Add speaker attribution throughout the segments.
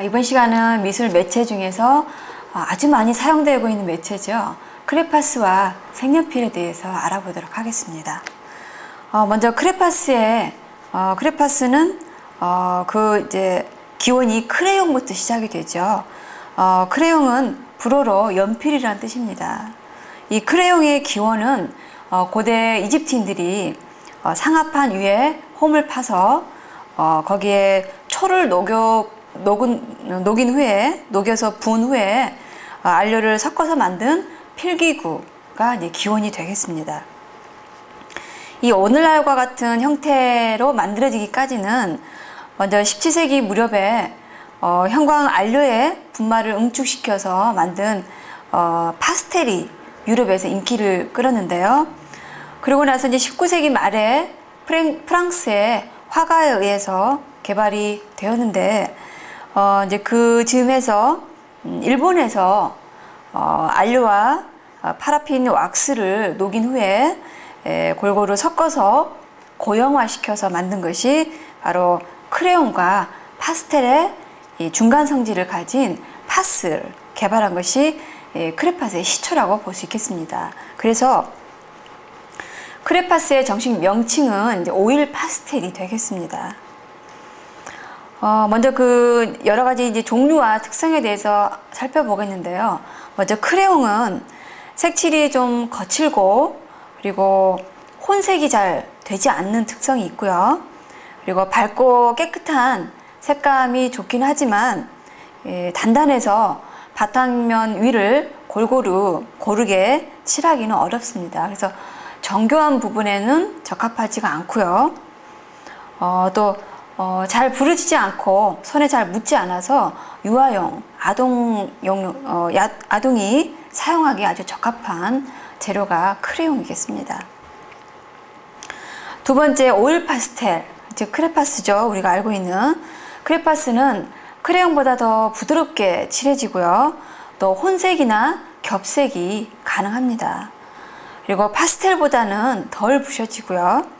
Speaker 1: 이번 시간은 미술 매체 중에서 아주 많이 사용되고 있는 매체죠. 크레파스와 색연필에 대해서 알아보도록 하겠습니다. 먼저 크레파스는 이제 기원이 크레용부터 시작이 되죠. 크레용은 불어로 연필이라는 뜻입니다. 이 크레용의 기원은 고대 이집트인들이 상아판 위에 홈을 파서 거기에 초를 녹여서 부은 후에 안료를 섞어서 만든 필기구가 이제 기원이 되겠습니다. 이 오늘날과 같은 형태로 만들어지기까지는 먼저 17세기 무렵에 형광 안료에 분말을 응축시켜서 만든 파스텔이 유럽에서 인기를 끌었는데요. 그리고 나서 이제 19세기 말에 프랑스의 화가에 의해서 개발이 되었는데 이제 그 즈음에서 일본에서 안료와 파라핀 왁스를 녹인 후에 골고루 섞어서 고형화시켜서 만든 것이 바로 크레용과 파스텔의 중간 성질을 가진 파스를 개발한 것이 크레파스의 시초라고 볼 수 있겠습니다. 그래서 크레파스의 정식 명칭은 이제 오일 파스텔이 되겠습니다. 먼저 그 여러 가지 이제 종류와 특성에 대해서 살펴보겠는데요. 먼저 크레용은 색칠이 좀 거칠고 그리고 혼색이 잘 되지 않는 특성이 있고요. 그리고 밝고 깨끗한 색감이 좋긴 하지만 단단해서 바탕면 위를 고르게 칠하기는 어렵습니다. 그래서 정교한 부분에는 적합하지가 않고요. 또 잘 부러지지 않고 손에 잘 묻지 않아서 유아용, 아동이 사용하기 아주 적합한 재료가 크레용이겠습니다. 두 번째, 오일 파스텔, 즉 크레파스죠. 우리가 알고 있는 크레파스는 크레용보다 더 부드럽게 칠해지고요. 또 혼색이나 겹색이 가능합니다. 그리고 파스텔보다는 덜 부셔지고요.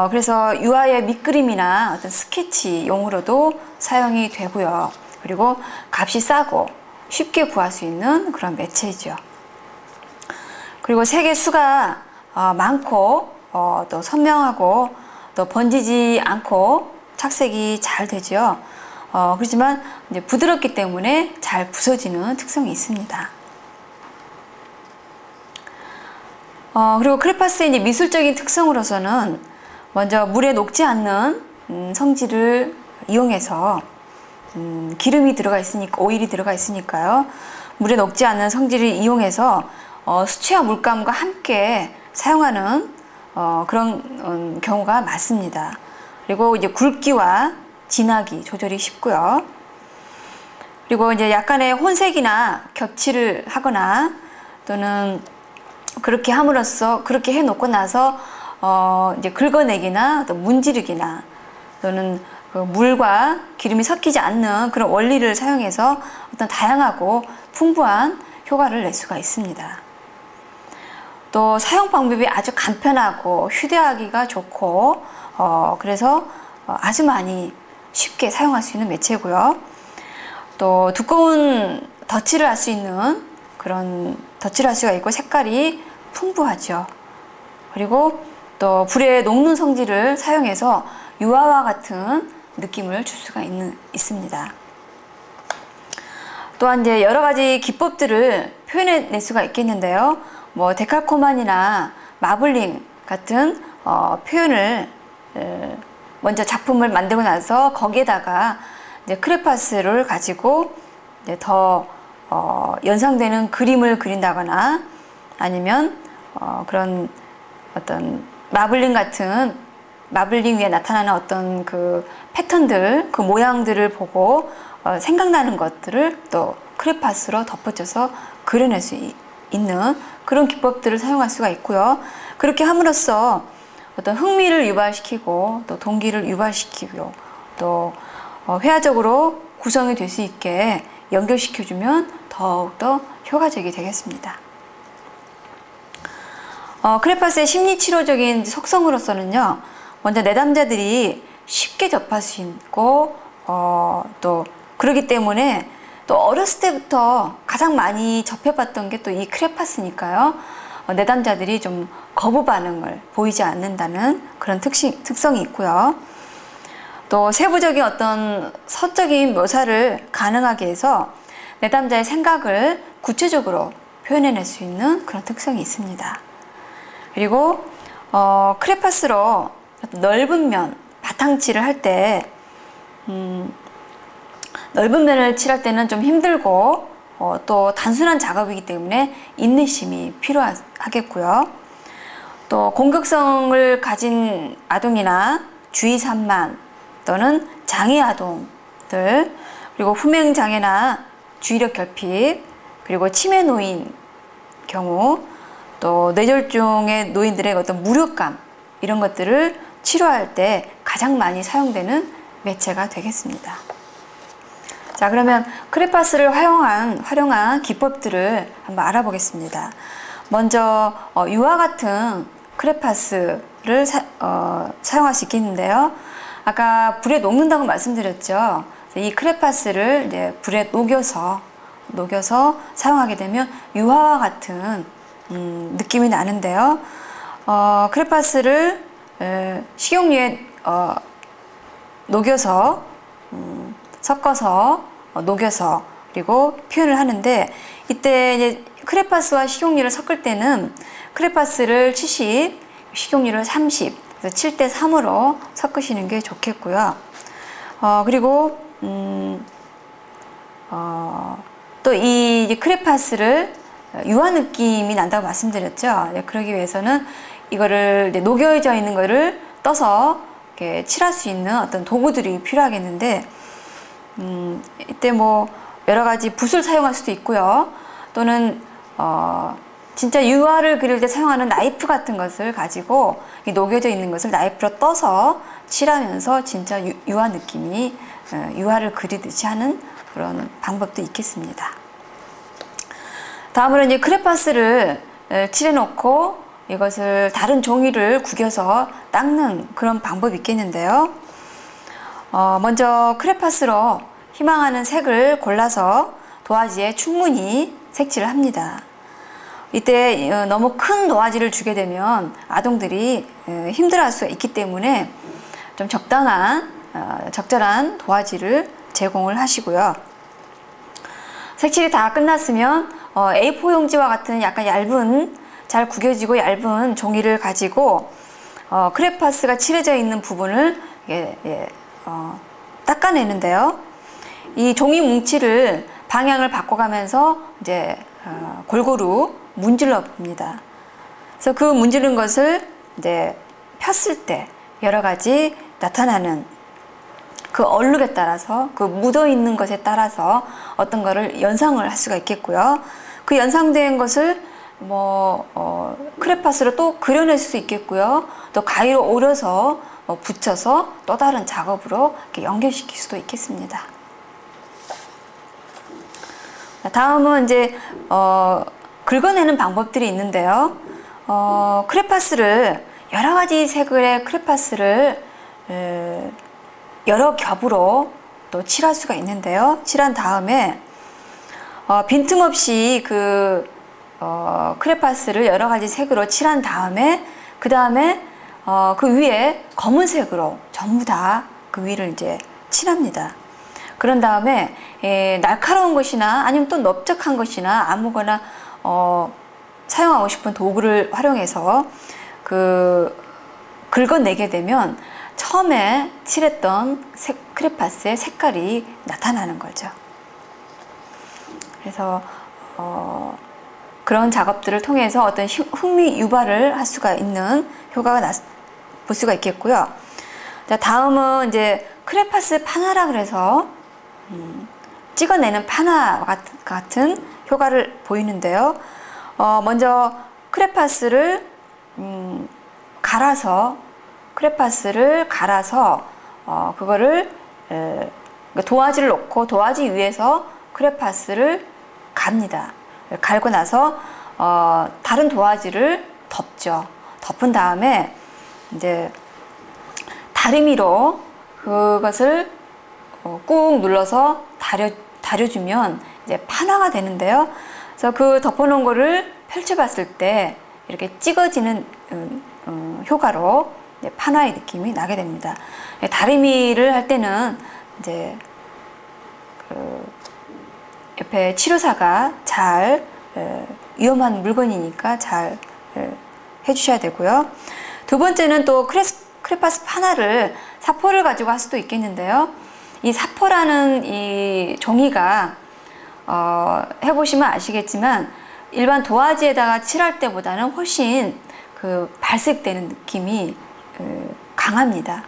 Speaker 1: 그래서 유아의 밑그림이나 어떤 스케치용으로도 사용이 되고요. 그리고 값이 싸고 쉽게 구할 수 있는 그런 매체이죠. 그리고 색의 수가 많고 또 선명하고 또 번지지 않고 착색이 잘 되죠. 그렇지만 이제 부드럽기 때문에 잘 부서지는 특성이 있습니다. 그리고 크레파스의 이제 미술적인 특성으로서는 먼저 물에 녹지 않는 성질을 이용해서 기름이 들어가 있으니까, 오일이 들어가 있으니까요. 물에 녹지 않는 성질을 이용해서 수채화 물감과 함께 사용하는 그런 경우가 많습니다. 그리고 이제 굵기와 진하기 조절이 쉽고요. 그리고 이제 약간의 혼색이나 겹칠을 하거나 또는 그렇게 함으로써 그렇게 해놓고 나서 이제 긁어내기나 또 문지르기나 또는 그 물과 기름이 섞이지 않는 그런 원리를 사용해서 어떤 다양하고 풍부한 효과를 낼 수가 있습니다. 또 사용 방법이 아주 간편하고 휴대하기가 좋고 그래서 아주 많이 쉽게 사용할 수 있는 매체고요. 또 두꺼운 덧칠을 할 수 있는 그런 덧칠할 수가 있고 색깔이 풍부하죠. 그리고 또 불에 녹는 성질을 사용해서 유화와 같은 느낌을 줄 수가 있습니다. 또한 이제 여러 가지 기법들을 표현해낼 수가 있겠는데요. 뭐 데칼코마니나 마블링 같은 표현을 먼저 작품을 만들고 나서 거기에다가 이제 크레파스를 가지고 이제 더 연상되는 그림을 그린다거나 아니면 그런 어떤 마블링 위에 나타나는 어떤 그 패턴들, 그 모양들을 보고 생각나는 것들을 또 크레파스로 덧붙여서 그려낼 수 있는 그런 기법들을 사용할 수가 있고요. 그렇게 함으로써 어떤 흥미를 유발시키고 또 동기를 유발시키고 또 회화적으로 구성이 될 수 있게 연결시켜주면 더욱더 효과적이 되겠습니다. 크레파스의 심리치료적인 속성으로서는요. 먼저 내담자들이 쉽게 접할 수 있고 또 그렇기 때문에 또 어렸을 때부터 가장 많이 접해봤던 게 또 이 크레파스니까요. 내담자들이 좀 거부 반응을 보이지 않는다는 그런 특성이 있고요. 또 세부적인 어떤 서적인 묘사를 가능하게 해서 내담자의 생각을 구체적으로 표현해낼 수 있는 그런 특성이 있습니다. 그리고 크레파스로 넓은 면 바탕칠을 할 때 넓은 면을 칠할 때는 좀 힘들고 또 단순한 작업이기 때문에 인내심이 필요하겠고요. 또 공격성을 가진 아동이나 주의 산만 또는 장애 아동들, 그리고 후명 장애나 주의력 결핍, 그리고 치매 노인 경우, 또 뇌졸중의 노인들의 어떤 무력감, 이런 것들을 치료할 때 가장 많이 사용되는 매체가 되겠습니다. 자, 그러면 크레파스를 활용한 기법들을 한번 알아보겠습니다. 먼저 이와 같은 크레파스를 사용할 수 있겠는데요. 아까 불에 녹는다고 말씀드렸죠. 이 크레파스를 이제 불에 녹여서 사용하게 되면 유화와 같은 느낌이 나는데요. 크레파스를 식용유에 녹여서 섞어서 녹여서 그리고 표현을 하는데, 이때 이제 크레파스와 식용유를 섞을 때는 크레파스를 70, 식용유를 30, 그래서 7대 3으로 섞으시는 게 좋겠고요. 그리고 또 이 크레파스를 유화 느낌이 난다고 말씀드렸죠. 그러기 위해서는 이거를 녹여져 있는 거를 떠서 이렇게 칠할 수 있는 어떤 도구들이 필요하겠는데, 이때 뭐 여러 가지 붓을 사용할 수도 있고요. 또는 진짜 유화를 그릴 때 사용하는 나이프 같은 것을 가지고 녹여져 있는 것을 나이프로 떠서 칠하면서 진짜 유화 느낌이 유화를 그리듯이 하는 그런 방법도 있겠습니다. 다음으로 이제 크레파스를 칠해 놓고 이것을 다른 종이를 구겨서 닦는 그런 방법이 있겠는데요. 먼저 크레파스로 희망하는 색을 골라서 도화지에 충분히 색칠을 합니다. 이때 너무 큰 도화지를 주게 되면 아동들이 힘들어할 수가 있기 때문에 좀 적절한 도화지를 제공을 하시고요. 색칠이 다 끝났으면 A4 용지와 같은 약간 얇은, 잘 구겨지고 얇은 종이를 가지고 크레파스가 칠해져 있는 부분을 닦아내는데요. 이 종이 뭉치를 방향을 바꿔가면서 이제 골고루 문질러 봅니다. 그래서 그 문지른 것을 이제 폈을 때 여러 가지 나타나는 그 얼룩에 따라서, 그 묻어 있는 것에 따라서 어떤 거를 연상을 할 수가 있겠고요. 그 연상된 것을 크레파스로 또 그려낼 수 있겠고요. 또 가위로 오려서 붙여서 또 다른 작업으로 이렇게 연결시킬 수도 있겠습니다. 다음은 이제 긁어내는 방법들이 있는데요. 크레파스를 여러 가지 색의 크레파스를 여러 겹으로 또 칠할 수가 있는데요. 칠한 다음에 빈틈없이 그 크레파스를 여러 가지 색으로 칠한 다음에 그 위에 검은색으로 전부 다 그 위를 이제 칠합니다. 그런 다음에 날카로운 것이나 아니면 또 넓적한 것이나 아무거나 사용하고 싶은 도구를 활용해서 긁어내게 되면 처음에 칠했던 크레파스의 색깔이 나타나는 거죠. 그래서 그런 작업들을 통해서 어떤 흥미 유발을 할 수가 있는 효과가 볼 수가 있겠고요. 자, 다음은 이제 크레파스 파나라 그래서 찍어내는 파나 같은 효과를 보이는데요. 먼저 크레파스를 갈아서 그거를 도화지를 놓고 도화지 위에서 크레파스를 갑니다. 갈고 나서 다른 도화지를 덮죠. 덮은 다음에 이제 다리미로 그것을 꾹 눌러서 다려주면 이제 판화가 되는데요. 그래서 그 덮어놓은 거를 펼쳐봤을 때 이렇게 찍어지는 효과로 이제 판화의 느낌이 나게 됩니다. 다리미를 할 때는 이제 그 옆에 치료사가 잘 위험한 물건이니까 잘 해주셔야 되고요. 두 번째는 또 크레파스 판화를 사포를 가지고 할 수도 있겠는데요. 이 사포라는 이 종이가 해보시면 아시겠지만 일반 도화지에다가 칠할 때보다는 훨씬 그 발색되는 느낌이 강합니다.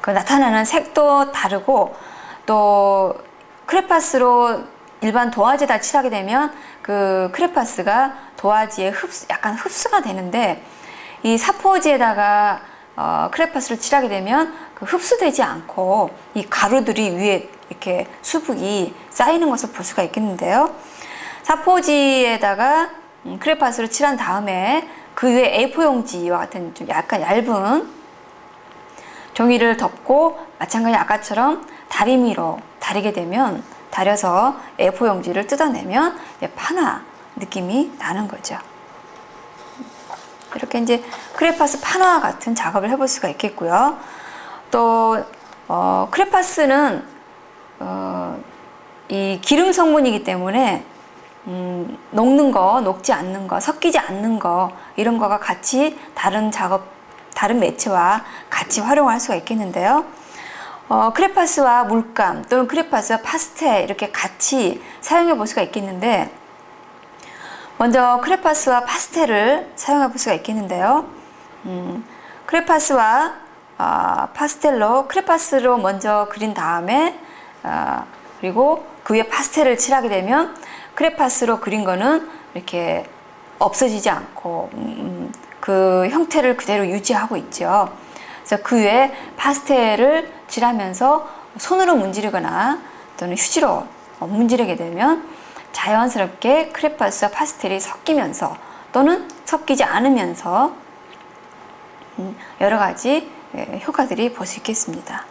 Speaker 1: 그 나타나는 색도 다르고 또 크레파스로 일반 도화지에다 칠하게 되면 그 크레파스가 도화지에 약간 흡수가 되는데 이 사포지에다가 크레파스를 칠하게 되면 그 흡수되지 않고 이 가루들이 위에 이렇게 수북이 쌓이는 것을 볼 수가 있겠는데요. 사포지에다가 크레파스를 칠한 다음에 그 위에 A4 용지와 같은 좀 약간 얇은 종이를 덮고 마찬가지 아까처럼 다리미로 다리게 되면 다려서 A4 용지를 뜯어내면 판화 느낌이 나는 거죠. 이렇게 이제 크레파스 판화 같은 작업을 해볼 수가 있겠고요. 또 크레파스는 이 기름 성분이기 때문에 녹는 거, 녹지 않는 거, 섞이지 않는 거 이런 거가 같이 다른 매체와 같이 활용을 할 수가 있겠는데요. 크레파스와 물감 또는 크레파스와 파스텔 이렇게 같이 사용해 볼 수가 있겠는데 먼저 크레파스와 파스텔을 사용해 볼 수가 있겠는데요. 크레파스와 크레파스로 먼저 그린 다음에 그리고 그 위에 파스텔을 칠하게 되면 크레파스로 그린 거는 이렇게 없어지지 않고 그 형태를 그대로 유지하고 있죠. 그래서 그 위에 파스텔을 칠하면서 손으로 문지르거나 또는 휴지로 문지르게 되면 자연스럽게 크레파스와 파스텔이 섞이면서 또는 섞이지 않으면서 여러 가지 효과들이 볼 수 있겠습니다.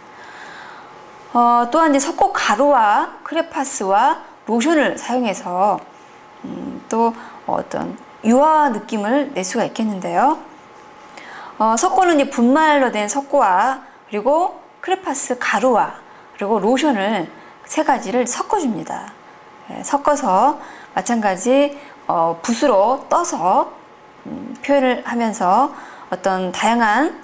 Speaker 1: 또한 이제 석고 가루와 크레파스와 로션을 사용해서 또 어떤 유화 느낌을 낼 수가 있겠는데요. 석고는 이제 분말로 된 석고와 그리고 크레파스 가루와 그리고 로션을 세 가지를 섞어줍니다. 섞어서 마찬가지 붓으로 떠서 표현을 하면서 어떤 다양한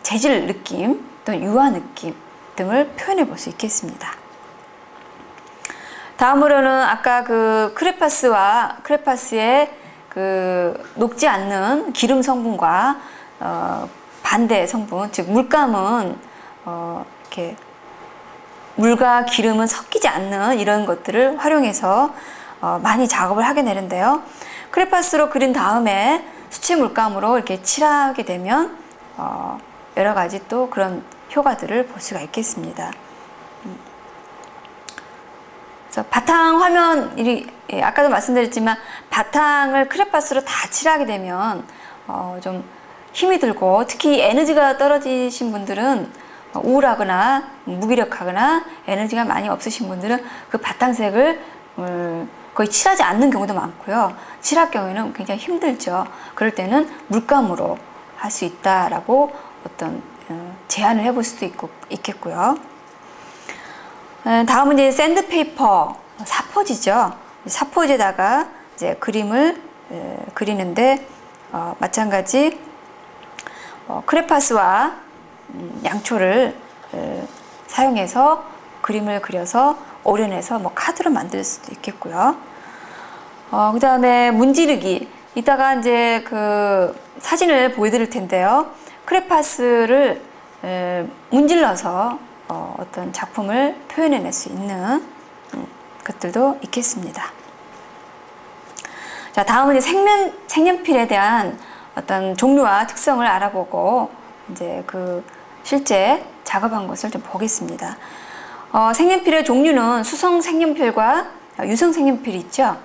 Speaker 1: 재질 느낌 또는 유화 느낌 등을 표현해 볼 수 있겠습니다. 다음으로는 아까 그 크레파스의 그 녹지 않는 기름 성분과 반대 성분, 즉 물감은 이렇게 물과 기름은 섞이지 않는 이런 것들을 활용해서 많이 작업을 하게 되는데요. 크레파스로 그린 다음에 수채 물감으로 이렇게 칠하게 되면 여러 가지 또 그런 효과들을 볼 수가 있겠습니다. 그래서 바탕 화면, 아까도 말씀드렸지만 바탕을 크레파스로 다 칠하게 되면 좀 힘이 들고 특히 에너지가 떨어지신 분들은 우울하거나 무기력하거나 에너지가 많이 없으신 분들은 그 바탕색을 거의 칠하지 않는 경우도 많고요. 칠할 경우에는 굉장히 힘들죠. 그럴 때는 물감으로 할 수 있다라고 어떤 제안을 해볼 수도 있겠고요. 다음은 이제 샌드페이퍼, 사포지죠. 사포지에다가 이제 그림을 그리는데 마찬가지 크레파스와 양초를 사용해서 그림을 그려서 오려내서 뭐 카드로 만들 수도 있겠고요. 그 다음에 문지르기. 이따가 이제 그 사진을 보여드릴 텐데요. 크레파스를 문질러서 어떤 작품을 표현해낼 수 있는 것들도 있겠습니다. 자, 다음은 이제 색연필에 대한 어떤 종류와 특성을 알아보고 이제 그 실제 작업한 것을 좀 보겠습니다. 색연필의 종류는 수성 색연필과 유성 색연필이 있죠.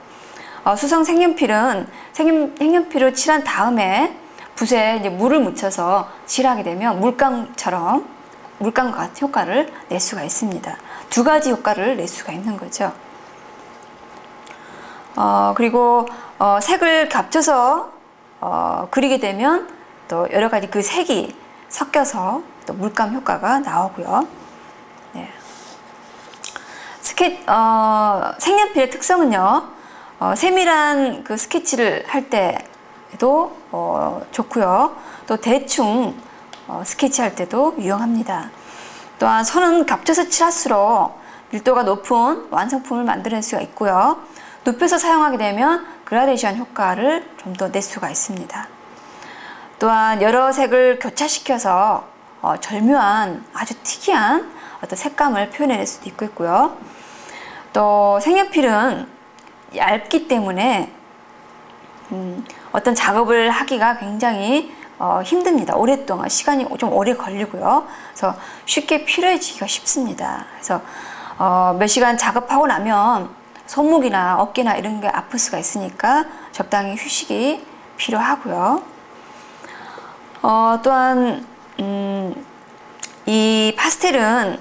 Speaker 1: 수성 색연필은 색연필을 칠한 다음에 붓에 이제 물을 묻혀서 칠하게 되면 물감처럼 물감과 같은 효과를 낼 수가 있습니다. 두 가지 효과를 낼 수가 있는 거죠. 그리고 색을 겹쳐서 그리게 되면 또 여러 가지 그 색이 섞여서 또 물감 효과가 나오고요. 네. 색연필의 특성은요, 세밀한 그 스케치를 할 때도 좋고요. 또 대충 스케치할 때도 유용합니다. 또한 선은 겹쳐서 칠할수록 밀도가 높은 완성품을 만들어낼 수가 있고요. 높여서 사용하게 되면 그라데이션 효과를 좀 더 낼 수가 있습니다. 또한 여러 색을 교차시켜서 절묘한 아주 특이한 어떤 색감을 표현해낼 수도 있고요. 또 색연필은 얇기 때문에 어떤 작업을 하기가 굉장히 힘듭니다. 오랫동안 시간이 좀 오래 걸리고요. 그래서 쉽게 필요해지기가 쉽습니다. 그래서 몇 시간 작업하고 나면 손목이나 어깨나 이런 게 아플 수가 있으니까 적당히 휴식이 필요하고요. 또한 이 파스텔은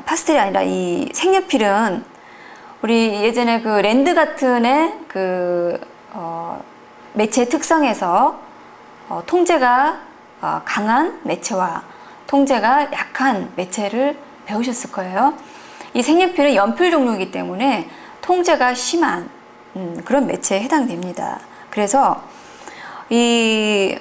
Speaker 1: 파스텔이 아니라 이 색연필은 우리 예전에 그 랜드 같은의 그 매체 특성에서 통제가 강한 매체와 통제가 약한 매체를 배우셨을 거예요. 이 색연필은 연필 종류이기 때문에 통제가 심한 그런 매체에 해당됩니다. 그래서 이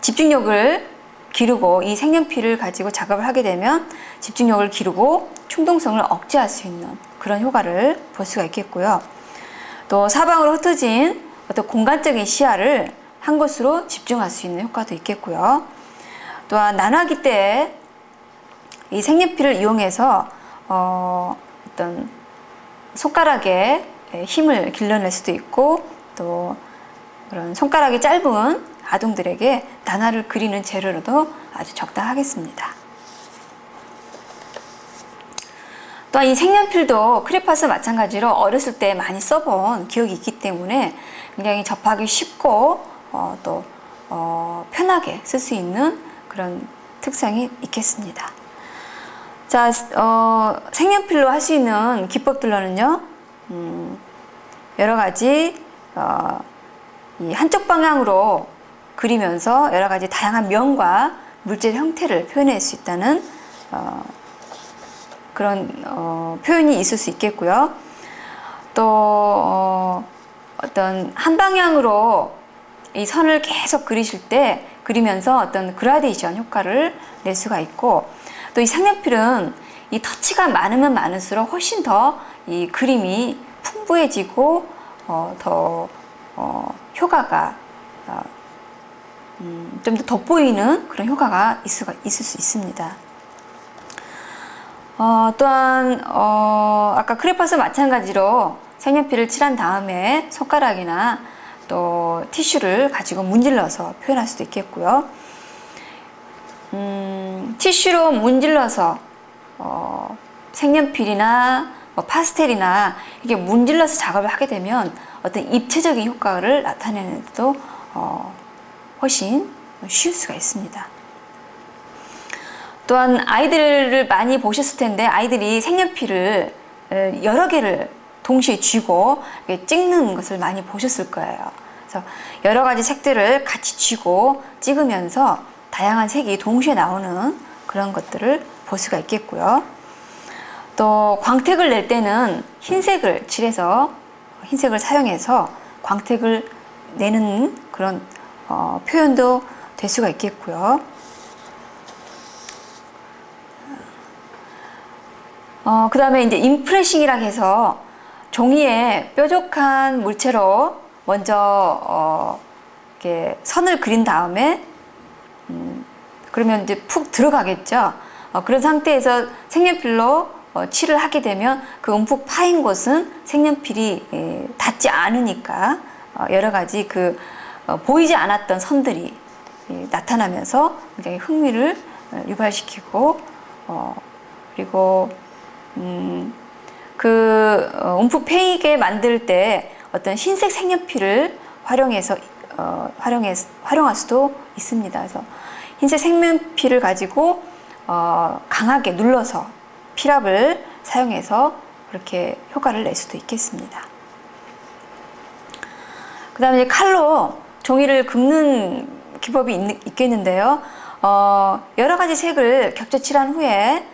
Speaker 1: 집중력을 기르고 이 색연필을 가지고 작업을 하게 되면 집중력을 기르고 충동성을 억제할 수 있는 그런 효과를 볼 수가 있겠고요. 또 사방으로 흩어진 어떤 공간적인 시야를 한 곳으로 집중할 수 있는 효과도 있겠고요. 또한 난화기 때 이 색연필을 이용해서 어떤 손가락에 힘을 길러낼 수도 있고 또 그런 손가락이 짧은 아동들에게 난화를 그리는 재료로도 아주 적당하겠습니다. 또한 이 색연필도 크레파스 마찬가지로 어렸을 때 많이 써본 기억이 있기 때문에 굉장히 접하기 쉽고 또 편하게 쓸 수 있는 그런 특성이 있겠습니다. 자, 색연필로 할 수 있는 기법들로는요, 여러 가지 이 한쪽 방향으로 그리면서 여러 가지 다양한 면과 물질 형태를 표현할 수 있다는 그런 표현이 있을 수 있겠고요. 또 어떤 한 방향으로 이 선을 계속 그리실 때 그리면서 어떤 그라데이션 효과를 낼 수가 있고, 또 이 색연필은 이 터치가 많으면 많을수록 훨씬 더 이 그림이 풍부해지고 더 효과가 좀 더 돋보이는 그런 효과가 있을 수 있습니다. 또한 아까 크레파스 마찬가지로 색연필을 칠한 다음에 손가락이나 또 티슈를 가지고 문질러서 표현할 수도 있겠고요. 티슈로 문질러서 색연필이나 파스텔이나 이게 문질러서 작업을 하게 되면 어떤 입체적인 효과를 나타내는 데도 훨씬 쉬울 수가 있습니다. 또한 아이들을 많이 보셨을 텐데 아이들이 색연필을 여러 개를 동시에 쥐고 찍는 것을 많이 보셨을 거예요. 그래서 여러 가지 색들을 같이 쥐고 찍으면서 다양한 색이 동시에 나오는 그런 것들을 볼 수가 있겠고요. 또 광택을 낼 때는 흰색을 칠해서 흰색을 사용해서 광택을 내는 그런 표현도 될 수가 있겠고요. 그 다음에 이제 임프레싱이라 해서 종이에 뾰족한 물체로 먼저 이렇게 선을 그린 다음에 그러면 이제 푹 들어가겠죠. 그런 상태에서 색연필로 칠을 하게 되면 그 움푹 파인 곳은 색연필이 닿지 않으니까 여러 가지 그 보이지 않았던 선들이 나타나면서 굉장히 흥미를 유발시키고 그리고 그 움푹 패이게 만들 때 어떤 흰색 색연필을 활용할 수도 있습니다. 그래서 흰색 색연필을 가지고 강하게 눌러서 필압을 사용해서 그렇게 효과를 낼 수도 있겠습니다. 그 다음에 칼로 종이를 긁는 기법이 있겠는데요. 여러 가지 색을 겹쳐 칠한 후에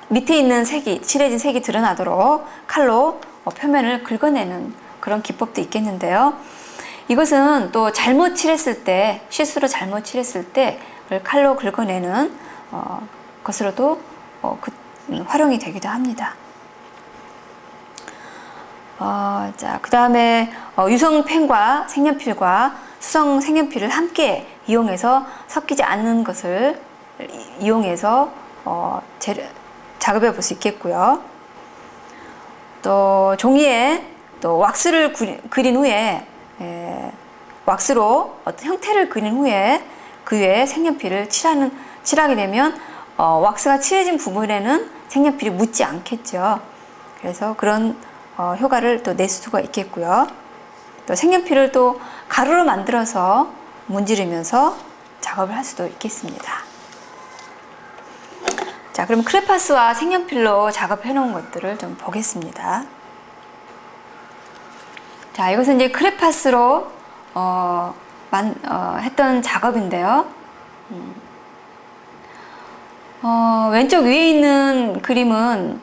Speaker 1: 밑에 있는 색이, 칠해진 색이 드러나도록 칼로 표면을 긁어내는 그런 기법도 있겠는데요. 이것은 또 잘못 칠했을 때, 실수로 잘못 칠했을 때 칼로 긁어내는 것으로도 활용이 되기도 합니다. 자, 그 다음에 유성펜과 색연필과 수성 색연필을 함께 이용해서 섞이지 않는 것을 이용해서 작업해 볼 수 있겠고요. 또 종이에 또 왁스를 그린 후에 왁스로 어떤 형태를 그린 후에 그 위에 색연필을 칠하게 되면 왁스가 칠해진 부분에는 색연필이 묻지 않겠죠. 그래서 그런 효과를 또 낼 수가 있겠고요. 또 색연필을 또 가루로 만들어서 문지르면서 작업을 할 수도 있겠습니다. 자, 그럼 크레파스와 색연필로 작업해 놓은 것들을 좀 보겠습니다. 자, 이것은 이제 크레파스로 했던 작업인데요. 왼쪽 위에 있는 그림은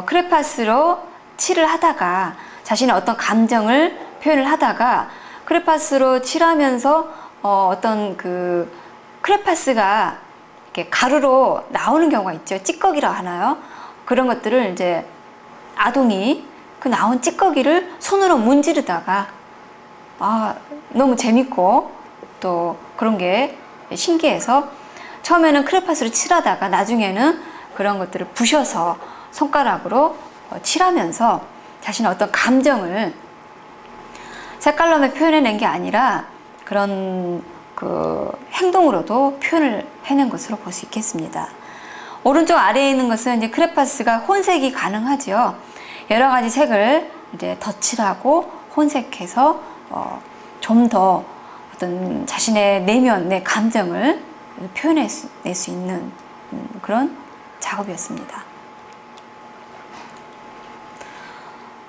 Speaker 1: 크레파스로 칠을 하다가 자신의 어떤 감정을 표현을 하다가 크레파스로 칠하면서 어떤 그 크레파스가 이렇게 가루로 나오는 경우가 있죠. 찌꺼기라 하나요? 그런 것들을 이제 아동이 그 나온 찌꺼기를 손으로 문지르다가 너무 재밌고 또 그런 게 신기해서 처음에는 크레파스로 칠하다가 나중에는 그런 것들을 부셔서 손가락으로 칠하면서 자신의 어떤 감정을 색깔로만 표현해낸 게 아니라 그런 그 행동으로도 표현을 해낸 것으로 볼 수 있겠습니다. 오른쪽 아래에 있는 것은 이제 크레파스가 혼색이 가능하죠. 여러 가지 색을 이제 덧칠하고 혼색해서 좀 더 어떤 자신의 내면, 내 감정을 표현낼 수 있는 그런 작업이었습니다.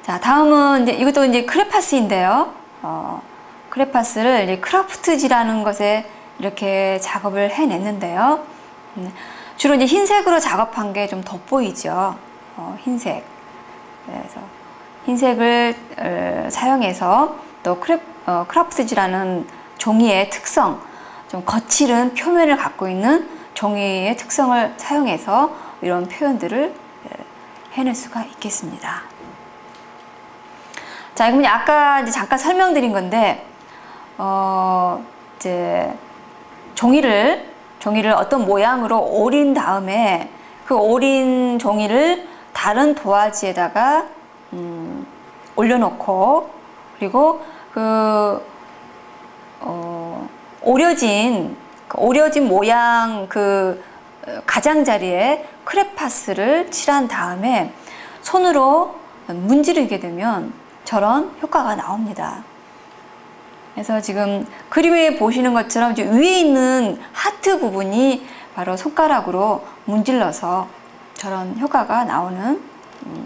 Speaker 1: 자, 다음은 이제 이것도 이제 크레파스인데요. 크레파스를 이제 크라프트지라는 것에 이렇게 작업을 해냈는데요. 주로 이제 흰색으로 작업한 게 좀 돋보이죠. 흰색. 그래서 흰색을 사용해서 또 크라프트지라는 종이의 특성, 좀 거칠은 표면을 갖고 있는 종이의 특성을 사용해서 이런 표현들을 해낼 수가 있겠습니다. 자, 이건 아까 이제 잠깐 설명드린 건데, 이제 종이를 어떤 모양으로 오린 다음에 그 오린 종이를 다른 도화지에다가 올려놓고, 그리고 오려진 모양 그 가장자리에 크레파스를 칠한 다음에 손으로 문지르게 되면 저런 효과가 나옵니다. 그래서 지금 그림에 보시는 것처럼 이제 위에 있는 하트 부분이 바로 손가락으로 문질러서 저런 효과가 나오는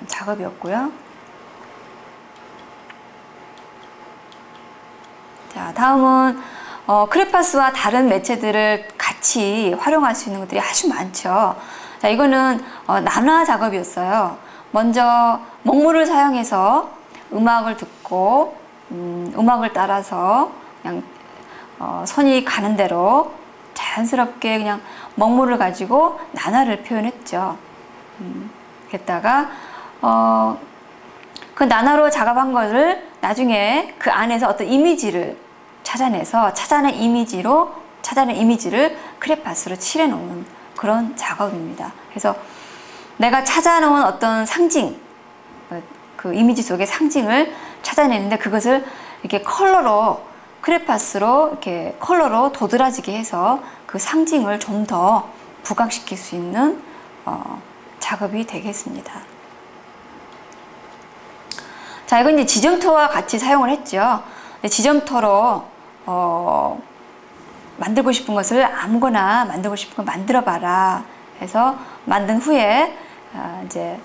Speaker 1: 작업이었고요. 자, 다음은 크레파스와 다른 매체들을 같이 활용할 수 있는 것들이 아주 많죠. 자, 이거는 난화 작업이었어요. 먼저 먹물을 사용해서 음악을 듣고 음악을 따라서 그냥 손이 가는 대로 자연스럽게 그냥 먹물을 가지고 난화를 표현했죠. 그랬다가 그 난화로 작업한 것을 나중에 그 안에서 어떤 이미지를 찾아내서 찾아낸 이미지를 크레파스로 칠해 놓은 그런 작업입니다. 그래서 내가 찾아놓은 어떤 상징, 그 이미지 속의 상징을 찾아내는데 그것을 이렇게 크레파스로 이렇게 컬러로 도드라지게 해서 그 상징을 좀 더 부각시킬 수 있는 작업이 되겠습니다. 자, 이건 이제 지점토와 같이 사용을 했죠. 지점토로 만들고 싶은 것을 아무거나 만들고 싶은 거 만들어 봐라 해서 만든 후에 이제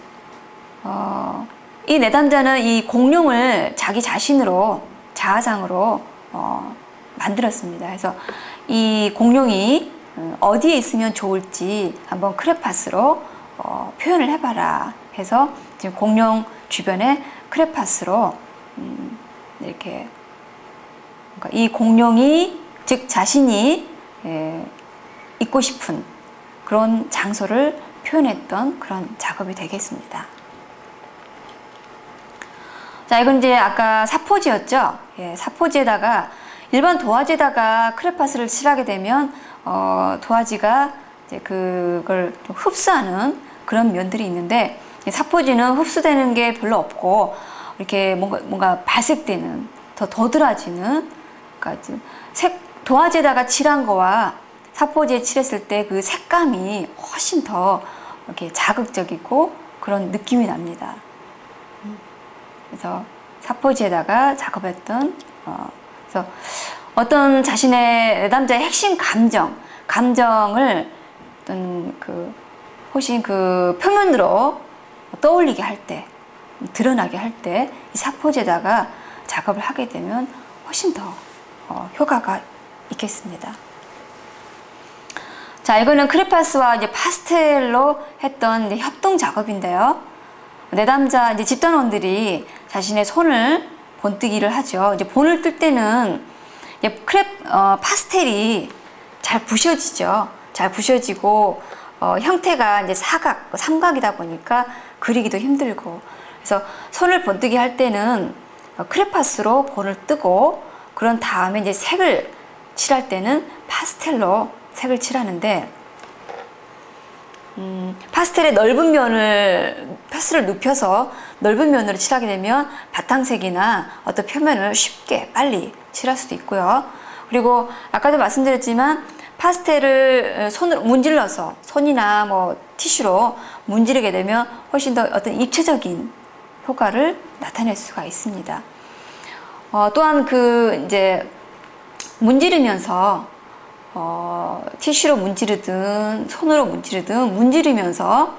Speaker 1: 이 내담자는 이 공룡을 자기 자신으로 자아상으로 만들었습니다. 그래서 이 공룡이 어디에 있으면 좋을지 한번 크레파스로 표현을 해봐라 해서 지금 공룡 주변에 크레파스로 이렇게 이 공룡이 즉 자신이 있고 싶은 그런 장소를 표현했던 그런 작업이 되겠습니다. 자, 이건 이제 아까 사포지였죠. 사포지에다가 일반 도화지에다가 크레파스를 칠하게 되면 도화지가 이제 그걸 좀 흡수하는 그런 면들이 있는데 사포지는 흡수되는 게 별로 없고 이렇게 뭔가 발색되는 더 도드라지는 그러니까 도화지에다가 칠한 거와 사포지에 칠했을 때 그 색감이 훨씬 더 이렇게 자극적이고 그런 느낌이 납니다. 그래서 사포지에다가 작업했던 그래서 어떤 자신의 내담자의 핵심 감정을 어떤 훨씬 표면으로 떠올리게 할 때, 드러나게 할 때 이 사포지에다가 작업을 하게 되면 훨씬 더 효과가 있겠습니다. 자, 이거는 크레파스와 이제 파스텔로 했던 이제 협동 작업인데요. 내담자 이제 집단원들이 자신의 손을 본뜨기를 하죠. 이제 본을 뜰 때는 이제 파스텔이 잘 부셔지죠. 잘 부셔지고 형태가 이제 삼각이다 보니까 그리기도 힘들고, 그래서 손을 본뜨기 할 때는 크레파스로 본을 뜨고 그런 다음에 이제 색을 칠할 때는 파스텔로 색을 칠하는데 파스텔의 파스텔을 눕혀서 넓은 면으로 칠하게 되면 바탕색이나 어떤 표면을 쉽게 빨리 칠할 수도 있고요. 그리고 아까도 말씀드렸지만 파스텔을 손으로 문질러서 손이나 뭐 티슈로 문지르게 되면 훨씬 더 어떤 입체적인 효과를 나타낼 수가 있습니다. 또한 이제 문지르면서 티슈로 문지르든 손으로 문지르면서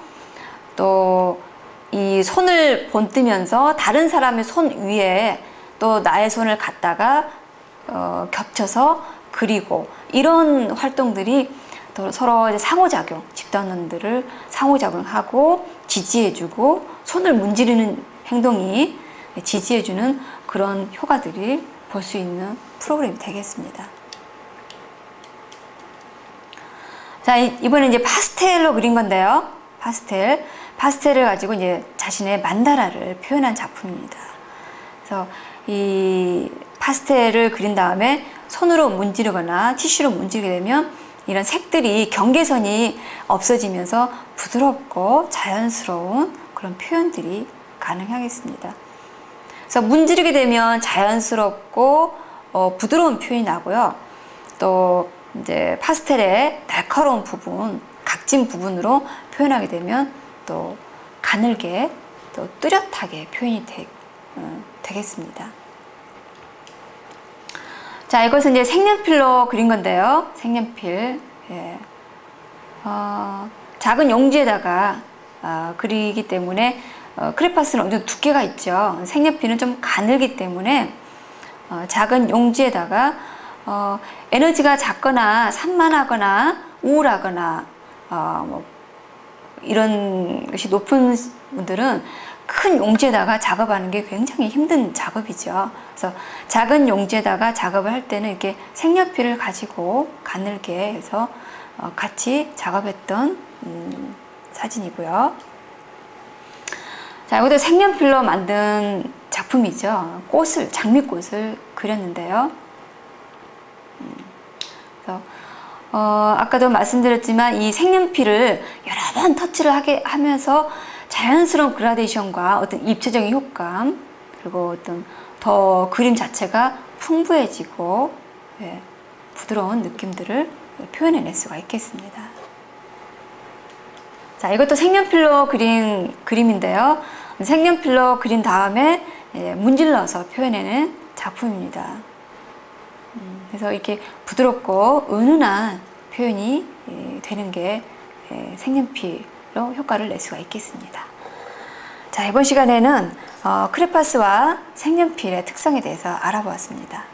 Speaker 1: 또 이 손을 본뜨면서 다른 사람의 손 위에 또 나의 손을 갖다가 겹쳐서 그리고 이런 활동들이 또 서로 이제 상호작용, 집단원들을 상호작용하고 지지해주고 손을 문지르는 행동이 지지해주는 그런 효과들이 볼 수 있는 프로그램이 되겠습니다. 자, 이번에 이제 파스텔로 그린 건데요. 파스텔을 가지고 이제 자신의 만다라를 표현한 작품입니다. 그래서 이 파스텔을 그린 다음에 손으로 문지르거나 티슈로 문지르게 되면 이런 색들이 경계선이 없어지면서 부드럽고 자연스러운 그런 표현들이 가능하겠습니다. 그래서 문지르게 되면 자연스럽고 부드러운 표현이 나고요. 또 이제 파스텔의 날카로운 부분, 각진 부분으로 표현하게 되면 또 가늘게 또 뚜렷하게 표현이 되겠습니다. 자, 이것은 이제 색연필로 그린 건데요. 색연필. 작은 용지에다가 그리기 때문에 크레파스는 어느 정도 두께가 있죠. 색연필은 좀 가늘기 때문에 작은 용지에다가 에너지가 작거나 산만하거나 우울하거나 뭐 이런 것이 높은 분들은 큰 용지에다가 작업하는 게 굉장히 힘든 작업이죠. 그래서 작은 용지에다가 작업을 할 때는 이렇게 색연필을 가지고 가늘게 해서 같이 작업했던 사진이고요. 자, 이것도 색연필로 만든 작품이죠. 장미꽃을 그렸는데요. 그래서 아까도 말씀드렸지만 이 색연필을 여러 번 터치를 하면서 자연스러운 그라데이션과 어떤 입체적인 효과음, 그리고 어떤 더 그림 자체가 풍부해지고 부드러운 느낌들을 표현해낼 수가 있겠습니다. 자, 이것도 색연필로 그린 그림인데요. 색연필로 그린 다음에 문질러서 표현해낸 작품입니다. 그래서 이렇게 부드럽고 은은한 표현이 되는 게 색연필로 효과를 낼 수가 있겠습니다. 자, 이번 시간에는 크레파스와 색연필의 특성에 대해서 알아보았습니다.